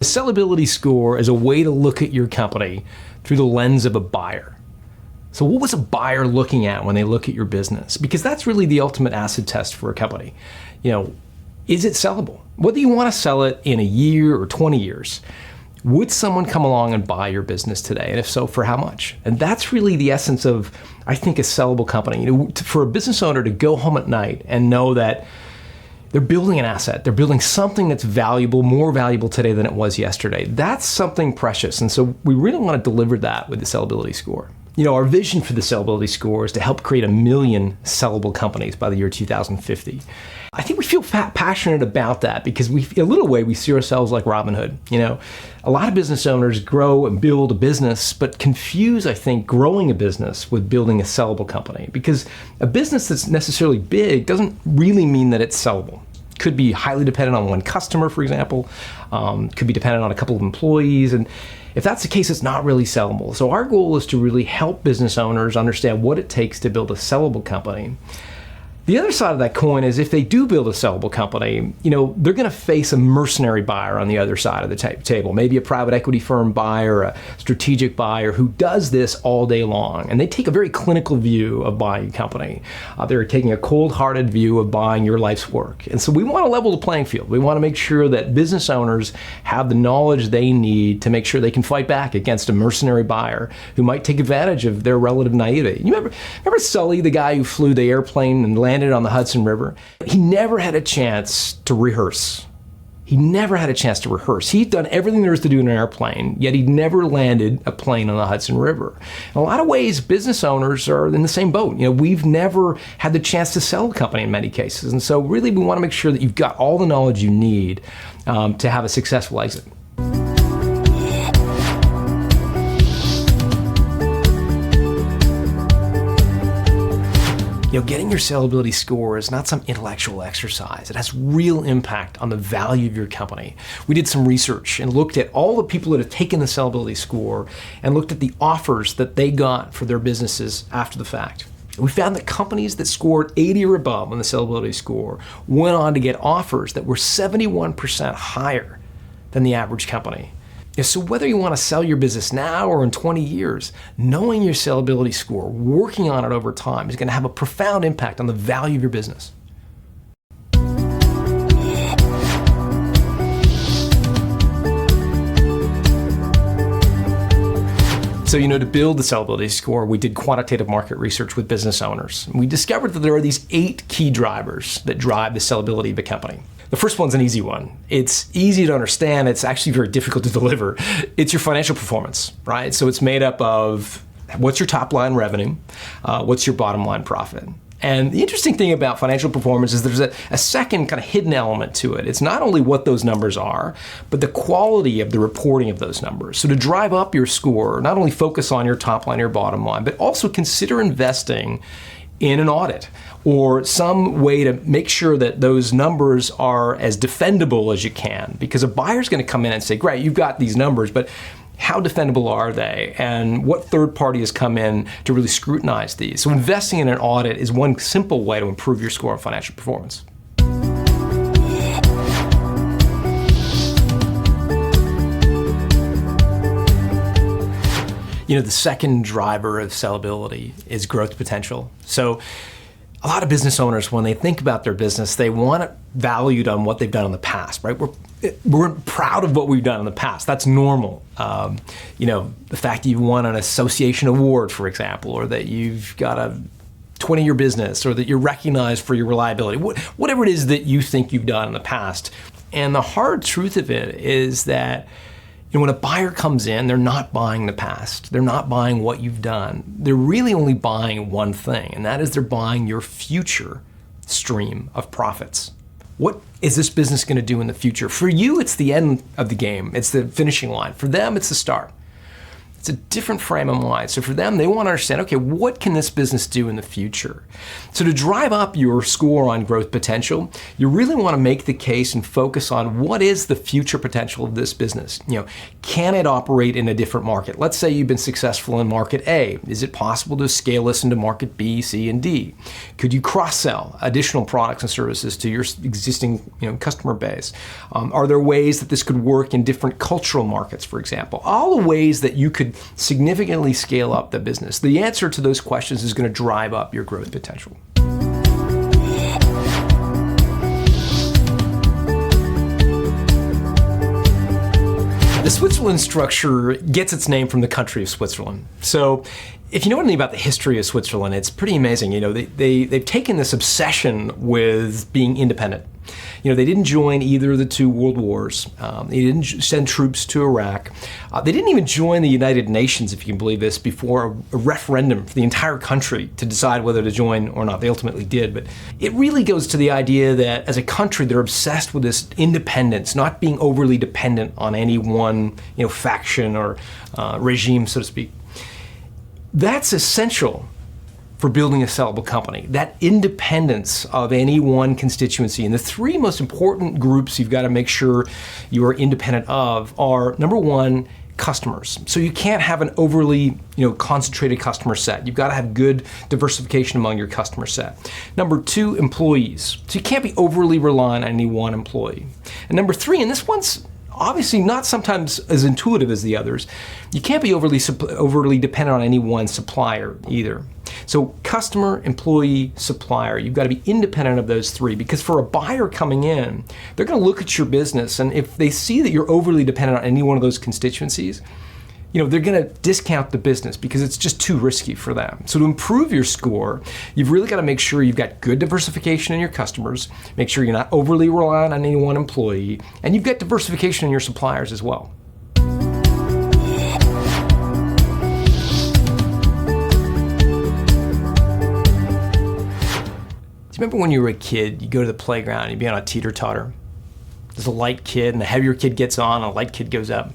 The sellability score is a way to look at your company through the lens of a buyer. So what was a buyer looking at when they look at your business? Because that's really the ultimate acid test for a company. Is it sellable? Whether you want to sell it in a year or 20 years, would someone come along and buy your business today? And if so, for how much? And that's really the essence of, I think, a sellable company. For a business owner to go home at night and know that they're building an asset, they're building something that's valuable, more valuable today than it was yesterday. That's something precious. And so we really want to deliver that with the sellability score. Our vision for the sellability score is to help create 1 million sellable companies by the year 2050. I think we feel passionate about that because in a little way, we see ourselves like Robin Hood. A lot of business owners grow and build a business, but confuse, I think, growing a business with building a sellable company, because a business that's necessarily big doesn't really mean that it's sellable. Could be highly dependent on one customer, for example, could be dependent on a couple of employees. And if that's the case, it's not really sellable. So our goal is to really help business owners understand what it takes to build a sellable company. The other side of that coin is if they do build a sellable company, they're going to face a mercenary buyer on the other side of the table, maybe a private equity firm buyer, a strategic buyer who does this all day long. And they take a very clinical view of buying a company. They're taking a cold-hearted view of buying your life's work. And so we want to level the playing field. We want to make sure that business owners have the knowledge they need to make sure they can fight back against a mercenary buyer who might take advantage of their relative naivety. You remember Sully, the guy who flew the airplane and landed on the Hudson River? He never had a chance to rehearse. He'd done everything there is to do in an airplane, yet he never landed a plane on the Hudson River. In a lot of ways, business owners are in the same boat. We've never had the chance to sell a company in many cases. And so really we want to make sure that you've got all the knowledge you need to have a successful exit. Getting your sellability score is not some intellectual exercise. It has real impact on the value of your company. We did some research and looked at all the people that have taken the sellability score and looked at the offers that they got for their businesses after the fact. We found that companies that scored 80 or above on the sellability score went on to get offers that were 71% higher than the average company. So whether you want to sell your business now or in 20 years, knowing your sellability score, working on it over time is going to have a profound impact on the value of your business. So, to build the sellability score, we did quantitative market research with business owners. We discovered that there are these 8 key drivers that drive the sellability of a company. The first one's an easy one. It's easy to understand. It's actually very difficult to deliver. It's your financial performance, right? So it's made up of what's your top line revenue, what's your bottom line profit. And the interesting thing about financial performance is there's a second kind of hidden element to it. It's not only what those numbers are, but the quality of the reporting of those numbers. So to drive up your score, not only focus on your top line or your bottom line, but also consider investing in an audit or some way to make sure that those numbers are as defendable as you can. Because a buyer's going to come in and say, great, you've got these numbers, but how defendable are they? And what third party has come in to really scrutinize these? So investing in an audit is one simple way to improve your score on financial performance. The second driver of sellability is growth potential. So a lot of business owners, when they think about their business, they want it valued on what they've done in the past, right? We're proud of what we've done in the past. That's normal. The fact that you won an association award, for example, or that you've got a 20-year business, or that you're recognized for your reliability, whatever it is that you think you've done in the past. And the hard truth of it is that when a buyer comes in, they're not buying the past. They're not buying what you've done. They're really only buying one thing, and that is they're buying your future stream of profits. What is this business going to do in the future? For you, it's the end of the game. It's the finishing line. For them, it's the start. It's a different frame of mind. So for them, they want to understand, okay, what can this business do in the future? So to drive up your score on growth potential, you really want to make the case and focus on what is the future potential of this business. Can it operate in a different market? Let's say you've been successful in market A. Is it possible to scale this into market B, C, and D? Could you cross-sell additional products and services to your existing customer base? Are there ways that this could work in different cultural markets, for example? All the ways that you could significantly scale up the business. The answer to those questions is going to drive up your growth potential. The Switzerland structure gets its name from the country of Switzerland. So if you know anything about the history of Switzerland, it's pretty amazing. They've taken this obsession with being independent. They didn't join either of the two world wars. They didn't send troops to Iraq. They didn't even join the United Nations, if you can believe this, before a referendum for the entire country to decide whether to join or not. They ultimately did. But it really goes to the idea that as a country, they're obsessed with this independence, not being overly dependent on any one faction or regime, so to speak. That's essential for building a sellable company, that independence of any one constituency. And the three most important groups you've got to make sure you are independent of are, number one, customers. So you can't have an overly concentrated customer set. You've got to have good diversification among your customer set. Number two, employees. So you can't be overly reliant on any one employee. And number three, and this one's obviously not sometimes as intuitive as the others, you can't be overly dependent on any one supplier either. So customer, employee, supplier, you've got to be independent of those three, because for a buyer coming in, they're going to look at your business, and if they see that you're overly dependent on any one of those constituencies, they're going to discount the business because it's just too risky for them. So to improve your score, you've really got to make sure you've got good diversification in your customers, make sure you're not overly reliant on any one employee, and you've got diversification in your suppliers as well. Do you remember when you were a kid, you go to the playground, you'd be on a teeter-totter? There's a light kid, and the heavier kid gets on, a light kid goes up.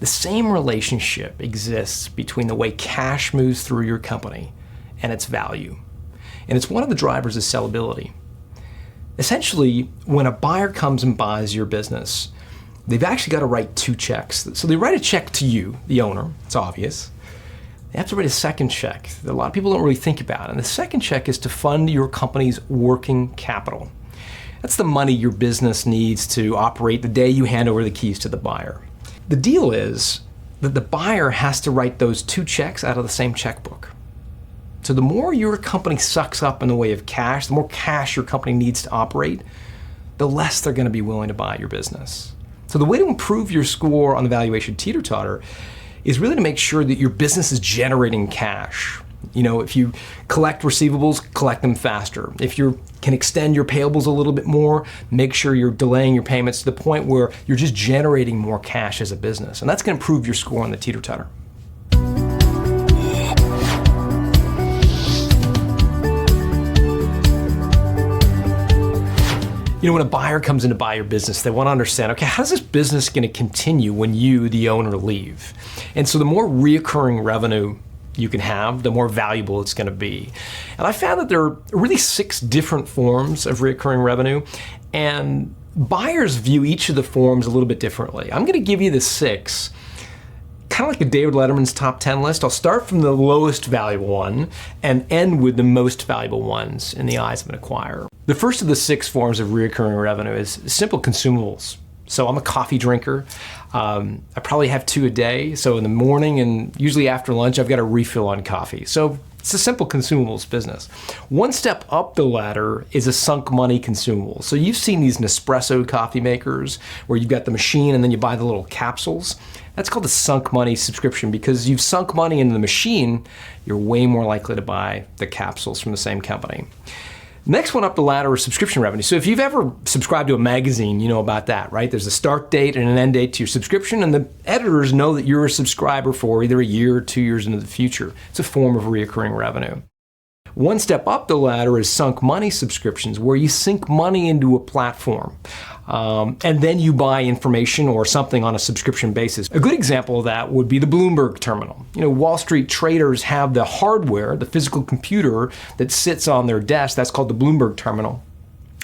The same relationship exists between the way cash moves through your company and its value. And it's one of the drivers of sellability. Essentially, when a buyer comes and buys your business, they've actually got to write two checks. So they write a check to you, the owner, it's obvious. They have to write a second check that a lot of people don't really think about. And the second check is to fund your company's working capital. That's the money your business needs to operate the day you hand over the keys to the buyer. The deal is that the buyer has to write those two checks out of the same checkbook. So the more your company sucks up in the way of cash, the more cash your company needs to operate, the less they're going to be willing to buy your business. So the way to improve your score on the valuation teeter-totter is really to make sure that your business is generating cash. If you collect receivables, collect them faster. If you can extend your payables a little bit more, make sure you're delaying your payments to the point where you're just generating more cash as a business. And that's going to improve your score on the teeter-totter. When a buyer comes in to buy your business, they want to understand, okay, how's this business going to continue when you, the owner, leave? And so the more reoccurring revenue you can have, the more valuable it's going to be. And I found that there are really 6 different forms of recurring revenue, and buyers view each of the forms a little bit differently. I'm going to give you the 6, kind of like a David Letterman's top 10 list. I'll start from the lowest valuable one and end with the most valuable ones in the eyes of an acquirer. The first of the 6 forms of recurring revenue is simple consumables. So I'm a coffee drinker. I probably have 2 a day. So in the morning and usually after lunch, I've got a refill on coffee. So it's a simple consumables business. One step up the ladder is a sunk money consumable. So you've seen these Nespresso coffee makers where you've got the machine and then you buy the little capsules. That's called a sunk money subscription, because you've sunk money into the machine, you're way more likely to buy the capsules from the same company. Next one up the ladder is subscription revenue. So if you've ever subscribed to a magazine, you know about that, right? There's a start date and an end date to your subscription, and the editors know that you're a subscriber for either a year or 2 years into the future. It's a form of recurring revenue. One step up the ladder is sunk money subscriptions, where you sink money into a platform. And then you buy information or something on a subscription basis. A good example of that would be the Bloomberg terminal. Wall Street traders have the hardware, the physical computer that sits on their desk. That's called the Bloomberg terminal.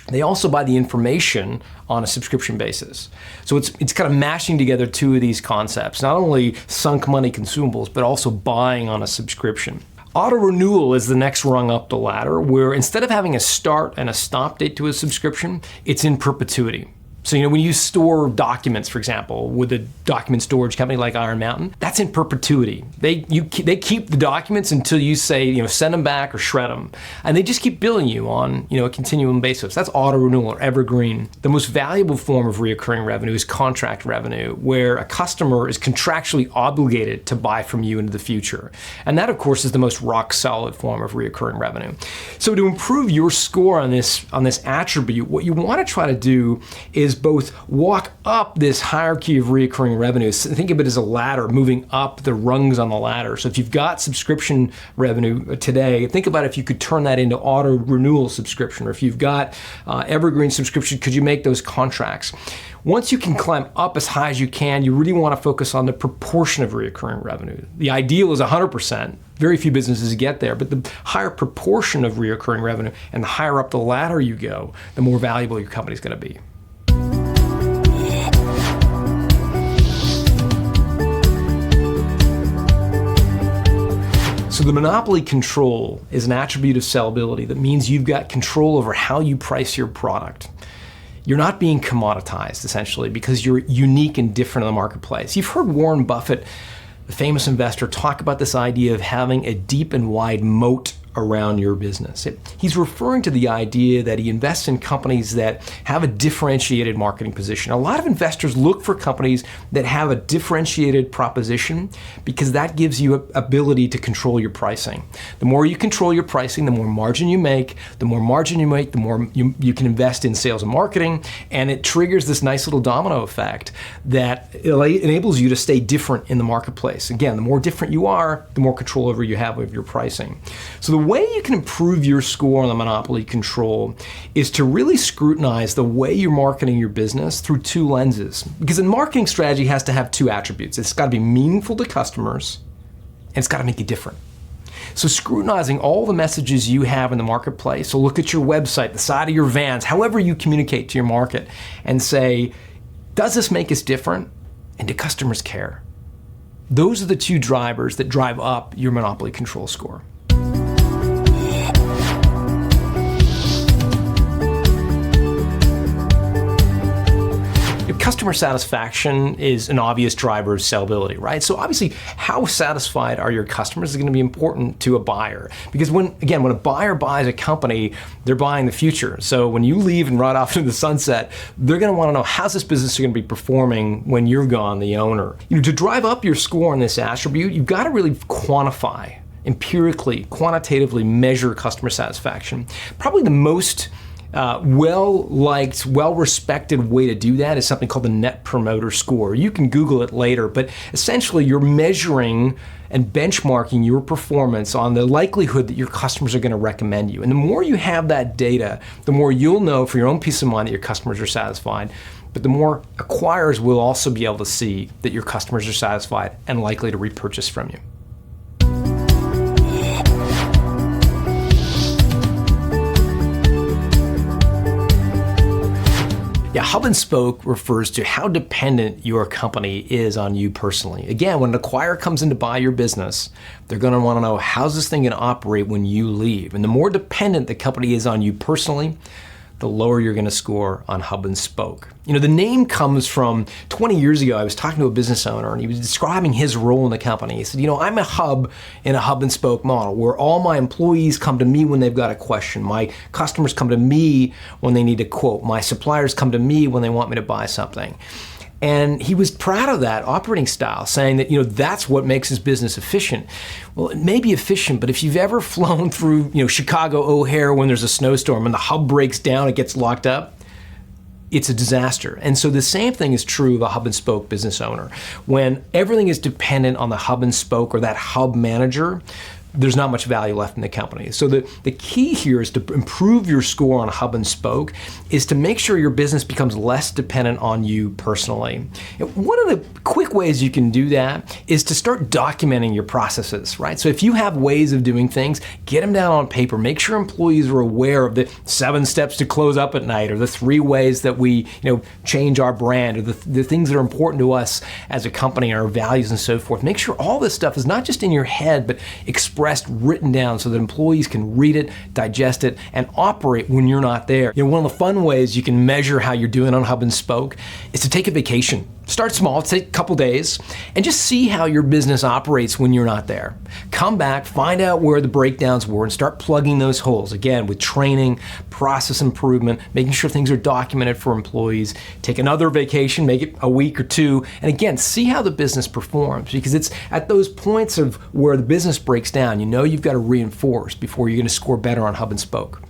They also buy the information on a subscription basis. So it's kind of mashing together two of these concepts, not only sunk money consumables, but also buying on a subscription. Auto renewal is the next rung up the ladder, where instead of having a start and a stop date to a subscription, it's in perpetuity. So, when you store documents, for example, with a document storage company like Iron Mountain, that's in perpetuity. They keep the documents until you say, send them back or shred them. And they just keep billing you on, a continuum basis. That's auto renewal or evergreen. The most valuable form of recurring revenue is contract revenue, where a customer is contractually obligated to buy from you into the future. And that, of course, is the most rock solid form of recurring revenue. So to improve your score on this attribute, what you want to try to do is both walk up this hierarchy of recurring revenue. Think of it as a ladder moving up the rungs on the ladder. So if you've got subscription revenue today, think about if you could turn that into auto renewal subscription, or if you've got evergreen subscription, could you make those contracts? Once you can climb up as high as you can, you really want to focus on the proportion of recurring revenue. The ideal is 100%. Very few businesses get there, but the higher proportion of recurring revenue and the higher up the ladder you go, the more valuable your company's going to be. So the monopoly control is an attribute of sellability that means you've got control over how you price your product. You're not being commoditized, essentially, because you're unique and different in the marketplace. You've heard Warren Buffett, the famous investor, talk about this idea of having a deep and wide moat around your business. He's referring to the idea that he invests in companies that have a differentiated marketing position. A lot of investors look for companies that have a differentiated proposition because that gives you ability to control your pricing. The more you control your pricing, the more margin you make. The more margin you make, the more you can invest in sales and marketing, and it triggers this nice little domino effect that enables you to stay different in the marketplace. Again, the more different you are, the more control over you have of your pricing. So the way you can improve your score on the monopoly control is to really scrutinize the way you're marketing your business through two lenses. Because a marketing strategy has to have two attributes. It's got to be meaningful to customers, and it's got to make you different. So scrutinizing all the messages you have in the marketplace, so look at your website, the side of your vans, however you communicate to your market, and say, does this make us different? And do customers care? Those are the two drivers that drive up your monopoly control score. Customer satisfaction is an obvious driver of sellability, right? So obviously, how satisfied are your customers is going to be important to a buyer. Because when a buyer buys a company, they're buying the future. So when you leave and ride off into the sunset, they're going to want to know, how's this business going to be performing when you're gone, the owner? To drive up your score on this attribute, you've got to really quantify, empirically, quantitatively measure customer satisfaction. Probably the most well-liked, well-respected way to do that is something called the Net Promoter Score. You can Google it later, but essentially you're measuring and benchmarking your performance on the likelihood that your customers are going to recommend you. And the more you have that data, the more you'll know for your own peace of mind that your customers are satisfied, but the more acquirers will also be able to see that your customers are satisfied and likely to repurchase from you. Yeah, hub and spoke refers to how dependent your company is on you personally. Again, when an acquirer comes in to buy your business, they're going to want to know, how's this thing going to operate when you leave? And the more dependent the company is on you personally, the lower you're going to score on hub and spoke. The name comes from 20 years ago. I was talking to a business owner and he was describing his role in the company. He said, I'm a hub in a hub and spoke model where all my employees come to me when they've got a question. My customers come to me when they need a quote. My suppliers come to me when they want me to buy something. And he was proud of that operating style, saying that, that's what makes his business efficient. Well, it may be efficient, but if you've ever flown through, Chicago O'Hare when there's a snowstorm and the hub breaks down, it gets locked up, it's a disaster. And so the same thing is true of a hub and spoke business owner. When everything is dependent on the hub and spoke or that hub manager, there's not much value left in the company. So the key here is to improve your score on hub and spoke, is to make sure your business becomes less dependent on you personally. And one of the quick ways you can do that is to start documenting your processes, right? So if you have ways of doing things, get them down on paper. Make sure employees are aware of the 7 steps to close up at night, or the 3 ways that we change our brand, or the things that are important to us as a company, our values and so forth. Make sure all this stuff is not just in your head, but expressed, written down, so that employees can read it, digest it, and operate when you're not there. One of the fun ways you can measure how you're doing on hub and spoke is to take a vacation. Start small, take a couple days, and just see how your business operates when you're not there. Come back, find out where the breakdowns were, and start plugging those holes. Again, with training, process improvement, making sure things are documented for employees. Take another vacation, make it a week or 2, and again, see how the business performs, because it's at those points of where the business breaks down, you've got to reinforce before you're going to score better on hub and spoke.